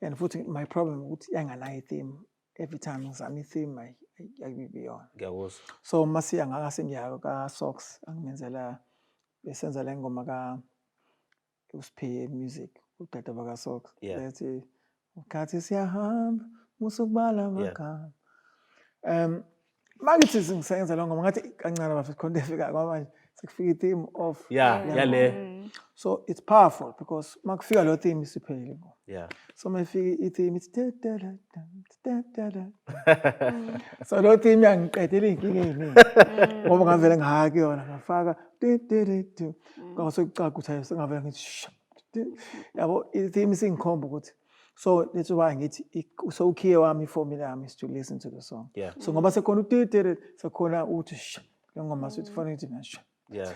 and futhi my problem ukuthi yanganayo i-theme every time ngizama i-theme ayibibi yona ngiyakuzwa so masiya ngakasengiya ka-Socks angimenzela besenza le ngoma ka Usiphiwe music udade baka-Socks lethi Ukhathi siyahamba musukubala amagama. Mangithi singisenza lo ngoma ngathi kancane bafisa khona efika kwamanje sekufika i-theme of le. So it's powerful because makufika lo theme isiphelile ngoma. Yeah. So mafika i-theme it's so lo theme yangiqedela inkinga eziningi ngoba ngavele ngahaki yona ngafaka ngasokucaca ukuthi sengavele ngithi yabo i-theme singikhomba ukuthi. So that's why ngithi so ukhiye wami formula yami is to listen to the song. Yeah. So ngoba sekhona utitire sekhona uthi le ngoma sithi fanele ithi nje. Yeah.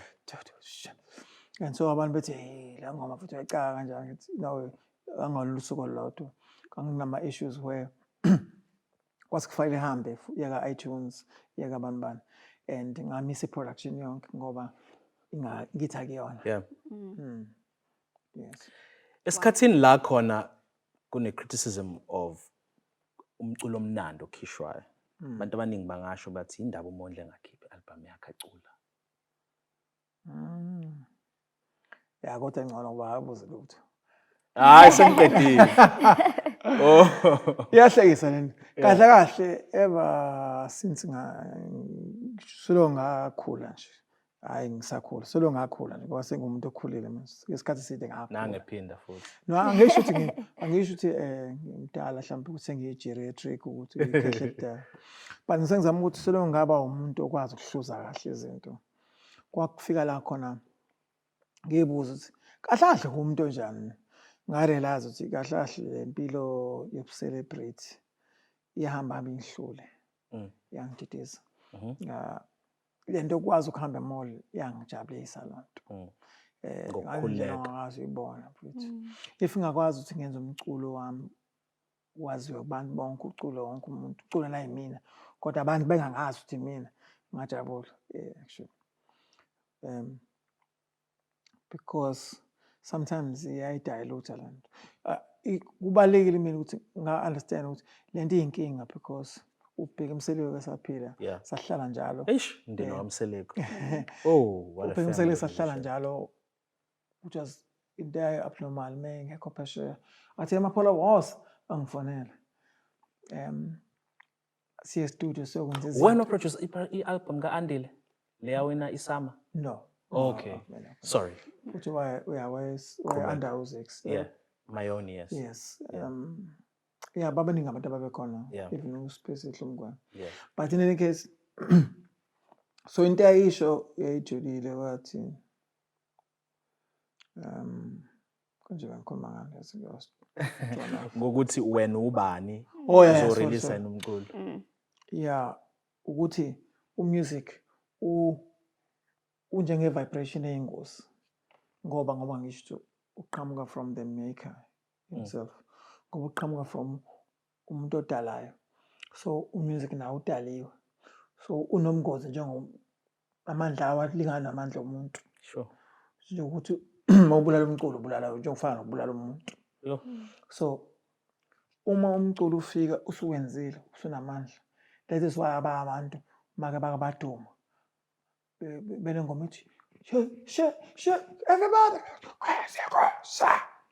And so abantu bethi hey la ngoma futhi ayicaka kanjani ngithi no angolusuku lodwa. Kanginama issues where kwasikufile ihambe yaka iTunes yaka banibani and ngamisa production yonke ngoba ngithi akuyona. Yeah. Yes. Esikhathini la khona kune criticism of umculo omnandi okhishwayo. Abantu abaningi bangasho bathi indaba uMondli engakhiphi album yakhe acula. Ya kodwa ngcono ngoba abuze lutho. Hayi sengiqedile. Oh. Iyahlekisa lento. Kahle kahle ever since solo ngakhula nje. Hayi ngisakhula. Solo ngakhula nje ngoba sengumuntu okhulile manje. Isikhathi eside ngakhula. Nangephinda futhi. No angisho ukuthi ngimdala mhlawumbe ukuthi sengiyi-geriatric ukuthi ikhehle kudala. But ngisengizama ukuthi solo ngaba umuntu okwazi ukuhluza kahle izinto. Kwakufika la khona ngibuza ukuthi kahle kahle kumuntu onjani. Ngarealize ukuthi kahle kahle impilo yokucelebrate iyahamba ngihlule. Yangididiza. Lento okwazi ukuhamba emall yangijabulisa lonto. Ngokukholeka ibona futhi. If ngakwazi ukuthi ngenze umculo wami waziwe kubantu bonke uculo wonke umuntu uculo la yimina kodwa abantu bengangazi ukuthi mina ngajabula actually. Because sometimes iyayidilute lento. Kubalekile mina ukuthi nga-understand ukuthi lento iyinkinga because ubheka Mseleko saphila sahlala njalo. Eish ndina wamseleko. Oh wala ubheka Mseleko sahlala njalo which was into abnormal ngekho phesheya. Athi emaphola was angifonela. Siye studio sokwenza izinto. Wena produce i-album kaAndile leya wena isama? No. Okay. Sorry. Which why we are under Usix. Yeah. My own, yes. Yes. Yeah, babaningi abantu ababekhona even uSpace ehlomkwana. Yeah. But in any case so into ayisho yayijulile wathi konje ngikhuluma ngani yazi ngokuthi wena ubani uzorelease nomculo. Yeah, ukuthi umusic unjenge vibration eyingosi ngoba ngisho uqhamuka from the maker himself. Ngoba uqhamuka from umuntu odalayo. So umusic nawo udaliwe. So unomgozi amandla awalingana namandla omuntu. Sure. Nje ukuthi mawubulala umculo ubulala njengofana nokubulala umuntu. So uma umculo ufika usuwenzile usunamandla. That is why abantu make bakabaduma. Benengoma ithi she everybody Koze Kuse.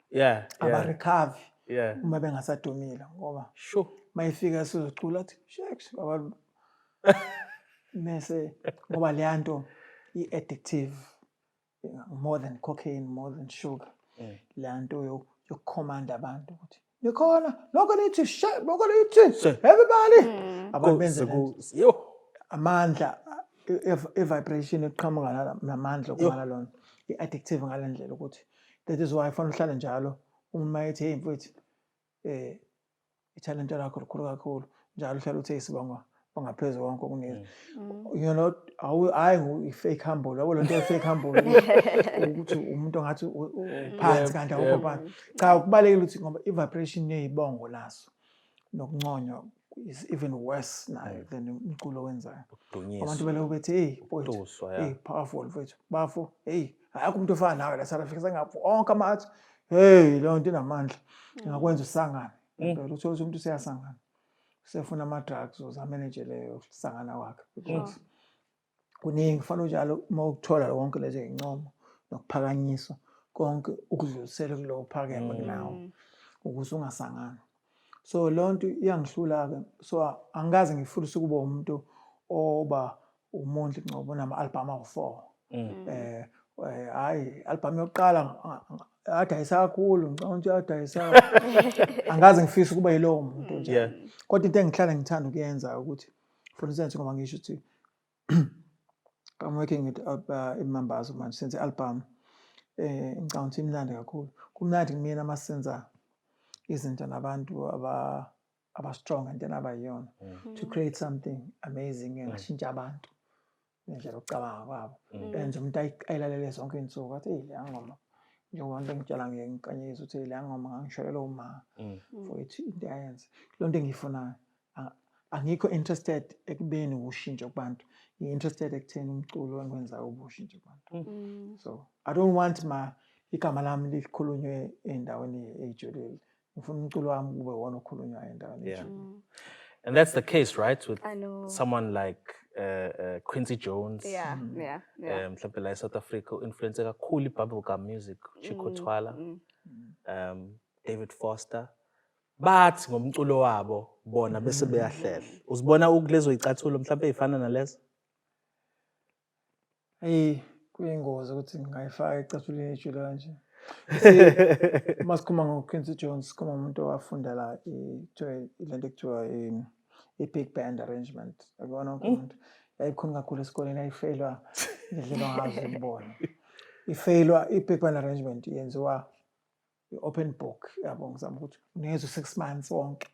Yeah. Abarecover. Yeah. Uma bengasadumile ngoba sure mayifika sizocula athi sheks abantu mase ngoba leyanto i-addictive more than cocaine, more than sugar. Leyanto yokucommanda abantu ukuthi nikhona lokho nithi shit lokho nithi everybody abantu benze amandla vibration eqhamuka namandla okubala lona i-addictive ngalendlela ukuthi that is why fanele uhlale njalo uma ethi hey mfowethu i-talent lakho likhulu kakhulu njalo uhlala uthe isibongo ongaphezulu konke okunika. You know hayi fake humble yabo lento fake humble ukuthi umuntu ongathi uphansi kanti awukho phansi. Cha kubalekile ukuthi ngoba i-vibration yezibongo laso nokunconywa is even worse nayo than umculo wenzayo. Abantu belo bethi hey mfowethu hey powerful mfowethu bafo hey akho umuntu ofana nawe la South Africa sengapho onke amathi hey lo nto inamandla ngakwenza usangane. Phela uthola umuntu useyasangana usefuna ama-drugs uzamanage leyo kusangana kwakhe because kuningi kufanele njalo uma ukuthola konke lezi ngengoma nokuphakanyiswa konke ukudlulisela kulowo phakeme kunawo ukuze ungasangana So lonto iyangihlula ke. So angikaze ngifundise ukuba umuntu oba uMondli Ngcobo nama-album awu-4. Hayi album yokuqala adayisa kakhulu ngicabanga ukuthi adayisa angaze ngifisa ukuba yilowo muntu nje. Kodwa into engihlala ngithanda ukuyenza ukuthi for instance ngoba ngisho ukuthi I'm working with members manje senze album ngicabanga ukuthi imnandi kakhulu. Kumnandi kumina masenza izinto nabantu aba-strong and then abayiyona to create something amazing engashintsha abantu ngendlela ukucabanga kwabo. Enze umuntu ayilalele zonke iy'nsuku athi le ngoma njengoba into engitshela ngenkanyezi uthi le ngoma ngangisholela uma for it into ayenze. Lo nto engiyifunayo angikho interested ekubeni ushintsho kubantu. Ngi-interested ekutheni umculo engikwenzayo ubushintsho kubantu. So I don't want igama lami likhulunywe ey'ndaweni ey'julile. Ngifuna umculo wami kube wona okhulunywayo endaweni ey'julile. And that's the case, right? With someone like Quincy Jones. Mhlawumbe la eSouth Africa influence kakhulu i-bubblegum music, Chico Twala, David Foster. Bathi ngomculo wabo bona bese beyahlela. Uzibona ukulezo icathulo mhlawumbe ezifana nalezo? Kuyingozi ukuthi ngingayifaka ecathulweni ejule kanje. Masikhuluma ngoQuincy Jones, sikhuluma umuntu owafundela lento ekuthiwa i-big band arrangement. Akubona wonke umuntu yayikhona kakhulu esikoleni ayifeylwa ngendlela ongazi ukubona. Ifeylwa i-big band arrangement yenziwa i-open book yabo ngizama ukuthi unikezwe 6 months wonke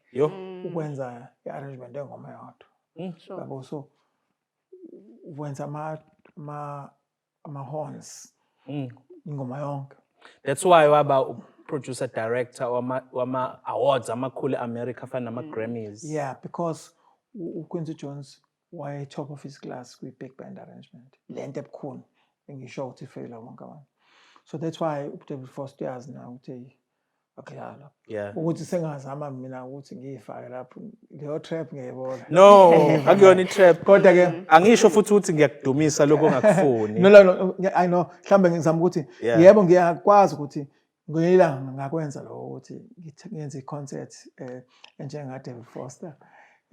ukwenza i-arrangement engoma yodwa. Yabo so ukwenza ama-horns ingoma yonke. That's why waba producer director wama awards amakhulu eAmerica afana nama Grammys. Yeah, because uQuincy Jones waye top of his class kwi big band arrangement. Lento ebukhulu engisho ukuthi ifeyila wonke abantu. So that's why uDavid Foster yazi na ukuthi akuyala. Ukuthi sengazama mina ukuthi ngiyifake lapho leyo trap ngiyibona. No, akuyona itrap. Kodwa ke angisho futhi ukuthi ngiyakudumisa lokho ongakufuni. No, I know. Mhlambe ngizama ukuthi yebo ngiyakwazi ukuthi ngiyilanga ngakwenza lokho ukuthi ngenze i-concert enjenga David Foster.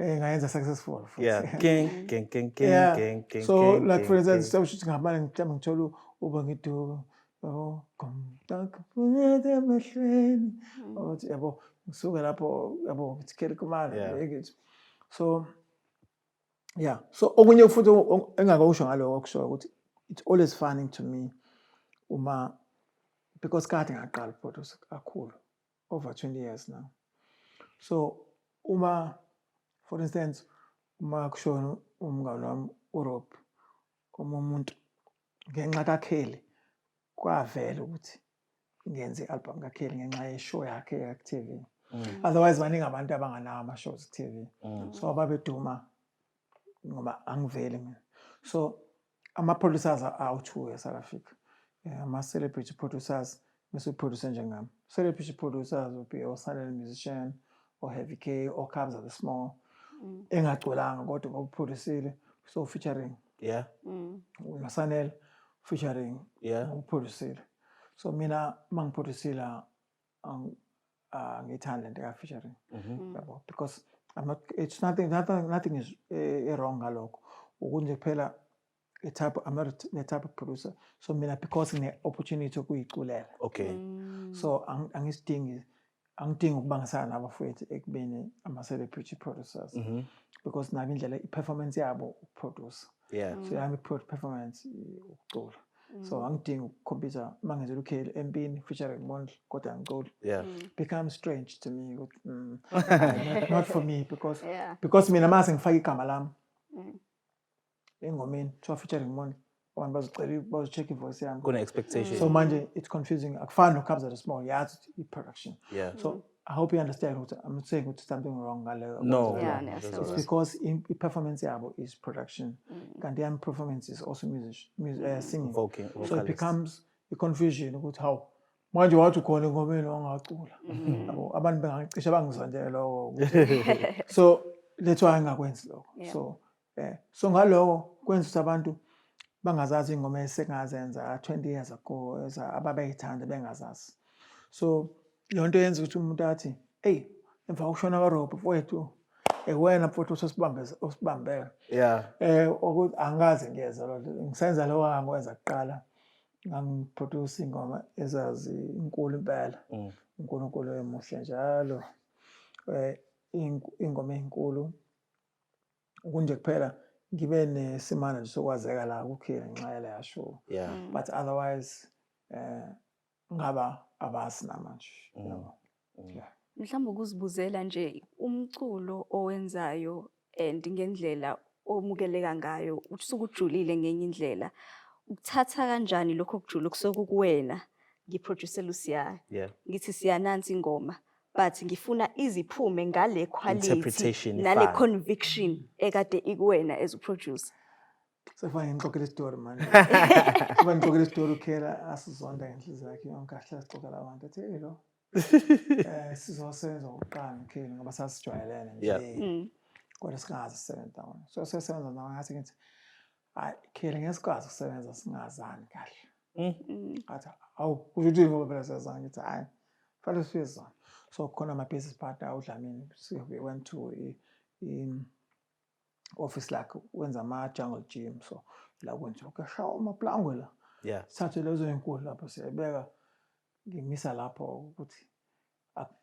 Ngayenza successful futhi. King. So like for instance, sewusho ngamanje mhlambe ngithola uba ngiduka kufuneka emehlweni yabo ngisuka lapho yabo ngithikele kumali. So yeah, so okunye futhi engakusho ngaloko okusho ukuthi it's always funny to me because kade ngaqala produce kakhulu over 20 years now. So for instance kushona umngane wami uRob umuntu ngenxa kaKheli kwavela ukuthi ngenze i-album kaKheli ngenxa yeshow yakhe ya-TV. Otherwise baningi abantu abanganawo ama-shows ku-TV. So ababeduma ngoba angiveli mina. So ama-producers awu-2 eSouth Africa. Ama-celebrity producers bese producer njengami. Celebrity producers would be silent musician or Heavy K or Kabza the Small. Engagcolanga kodwa ngokuproducile so featuring uMasanel featuring ngokuproducile. So mina mangiproducila ngithanda lento ka-featuring because it's nothing is wrong ngalokho. Ukunje kuphela I'm not the type of producer. So mina because ngine-opportunity ukuyiculela. So angidingi ukubangisana nabafowethu ekubeni ama-celebrity producers because nabo indlela i-performance yabo ukuproduce. So yami performance ukucula. So angidingi ukukhompyutha mangenzela uKheli empini featuring Mondli kodwa ngicula. Becomes strange to me. Not for me because mina mase ngifaka igama lami engomeni so featuring Mondli abantu bazocela bazocheck ivoice yami. Kuna expectation. So manje it's confusing. Akufani noKabza the Small yazi i-production. So I hope you understand what I'm not saying it's something wrong. No. It's because performance yabo is production. Kanti yami performance is also singing. Vocal. So it becomes a confusion about how manje wathi khona engomeni wangacula. Abantu bengacishe bangizondela lokho. So that's why ngakwenza lokho. So ngaloko kwenza ukuthi abantu bangazazi ingoma esengazenza 20 years ago ababeyithanda bengazazi. So lonto yenza ukuthi umuntu athi hey emva kokushona kaRobho mfowethu wena mfowethu usibambela ukuthi angazi ngiyeza lokho ngisenza lo angikwenza kuqala ngangiproduce ingoma ezazi inkulu impela uNkulunkulu emuhle njalo ingoma ezinkulu kunje kuphela ngibe nesimana nje sokwazeka la kukhile ngenxa yale yasho but otherwise ngaba abasi namanje mhlawumbe ukuzibuzela nje umculo owenzayo and ngendlela omukeleka ngayo usuke ujulile ngenye indlela ukuthatha kanjani lokho kujula kusoku kuwena ngiproducer uSiya ngithi Siya nansi ingoma but ngifuna iziphume ngale quality nale conviction ekade ikuwena as a producer sefana ngixoxela istory manje kuba ngixoxela istory ukhela asizonda ngenhliziyo yakhe yonke kahle sixoxela abantu ethi hey lo sizosebenza ngokuqala ukhela ngoba sasijwayelene nje kodwa singazi sisebenza ndawonye so sesebenza ndawonye ngathi ngithi hayi khela ngesikwazi ukusebenza singazani kahle athi awu kusho ukuthi ngoba phela siyazana ngithi hayi fanele siyezana so khona ama business partner uDlamini we went to office lakhe wenza ama jungle gym so la kwenza ukashawa amaplangwe la sathe lezo inkulu lapho siyabeka ngimisa lapho ukuthi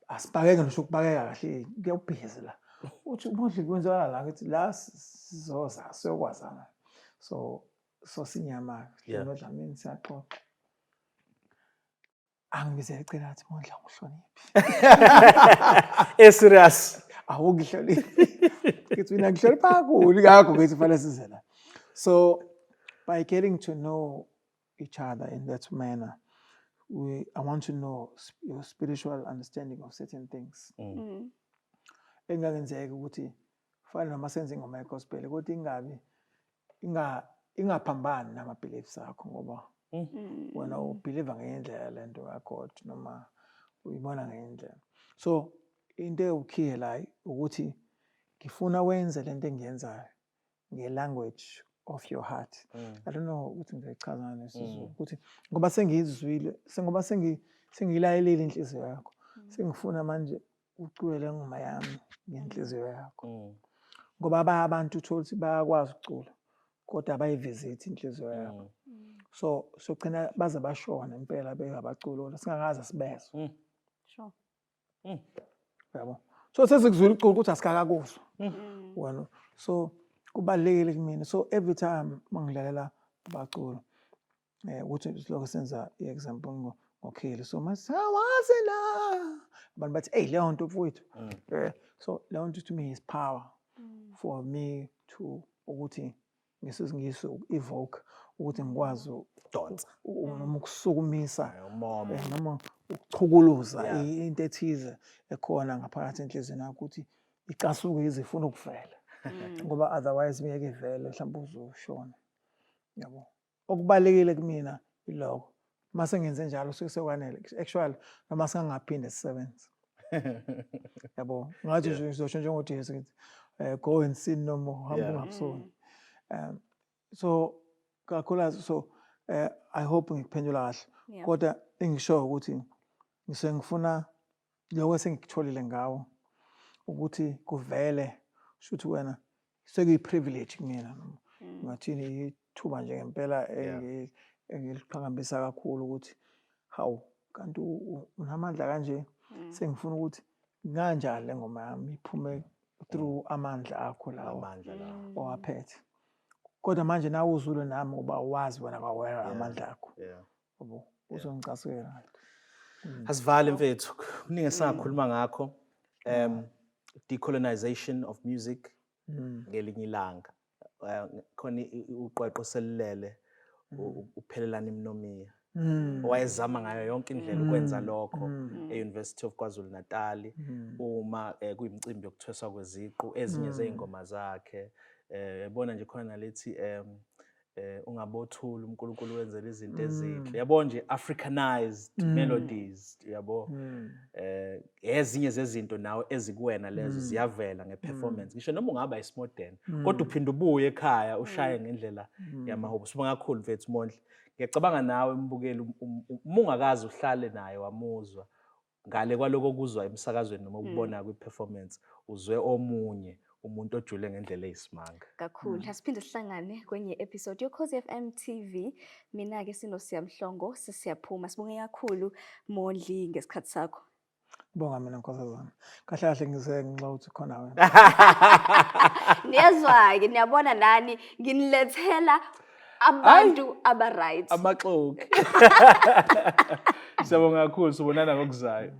asibhakeke ngisho ukubhakeka kahle kuyabhizi la uthi uMondli kwenza la ngithi la sizoza siyokwazana so sinyama noDlamini siyaxoxa angibizela icela athi Mondli angihloniphi serious awukihloniphi ngithi mina ngihlonipha kakhulu ngakho ngithi fanele size la so by getting to know each other in that manner I want to know your spiritual understanding of certain things engangenzeka ukuthi fana noma senze ingoma yegospel ukuthi ingabi ingaphambani nama beliefs akho ngoba wena ubelieve ngendlela lento kaGod noma uyibona ngendlela so into ewukhiye la ukuthi ngifuna wenze lento engiyenzayo ngelanguage of your heart I don't know ukuthi ngichaza nesizulu ukuthi ngoba sengizwile sengoba sengilayelile inhliziyo yakho sengifuna manje ucule ngoma yami ngenhliziyo yakho ngoba abantu uthola ukuthi bayakwazi ukucula kodwa abayivisit inhliziyo yakho so sogcina baze bashona impela bengabaculi singakaze sibezwe sure yabo so sesikuzwile uculo ukuthi asikakakuzwa wena so kubalekile kimi so every time mangilalela abaculi ukuthi lokho senza iexample ngokheli so masawazela abantu bathi hey leyo nto mfowethu so leyo nto to me is power for me to ukuthi ngiso evoke ukuthi ngikwazi ukudonsa noma ukusukumisa noma ukuchukuluza into ethize ekhona ngaphakathi enhlizweni yakho ukuthi icasuke izifuna ukuvela ngoba otherwise ngeke ivele mhlawumbe uzoshona yabo okubalekile kumina iloko mase ngenze njalo sekwanele actually noma singaphinde sisebenze yabo ngathi nje ngizosho njengothi ngithi go and sin no more hamba ngabusoni so kakhulu so I hope ngikuphendula kahle kodwa engisho ukuthi ngifuna lokho sengikutholile ngawo ukuthi kuvele shothi wena sekuyiprivilege kumina ngathini ithuba nje ngempela engiliphakambisa kakhulu ukuthi hawu kanti unamandla kanje sengifuna ukuthi kanjani le ngoma yami iphume through amandla akho lawo owaphethe kodwa manje nawe uzule nami ngoba wazi wena kwawena amandla akho yabo uzongicasukela asivale mfethu kuningi sangakhuluma ngakho decolonization of music ngelinye ilanga khona uqweqo selilele uphelelana imnomiya wayezama ngayo yonke indlela ukwenza lokho e-University of KwaZulu Natal uma kuyimicimbi yokuthweswa kweziqu ezinye zeingoma zakhe yabona nje khona lethi ungabothula uNkulunkulu wenzela izinto ezinhle yabo nje Africanized melodies yabo ezinye zezinto nawe ezikuwena lezo ziyavela ngeperformance ngisho noma ungaba isimodern kodwa uphinda ubuye ekhaya ushaye ngendlela yamahubo sibonga kakhulu mfethu Mondli ngiyacabanga nawe mbukeli ungakazi uhlale naye wamuzwa ngale kwaloko kuzwa emsakazweni noma ukubona kwi-performance uzwe omunye umuntu ojule ngendlela eyisimanga. Kakhulu. Asiphinde sihlangane kwenye episode yoKhoze FM TV. Mina-ke sinoSiya Mhlongo, sesiyaphuma. Sibonge kakhulu Mondli ngesikhathi sakho. Bonga mina nkosazana. Kahle kahle ngizenxa ukuthi khona wena. Niyazwa-ke niyabona nani nginilethela abantu aba-right. Amaxoki. Siyabonga kakhulu sibonana ngokuzayo.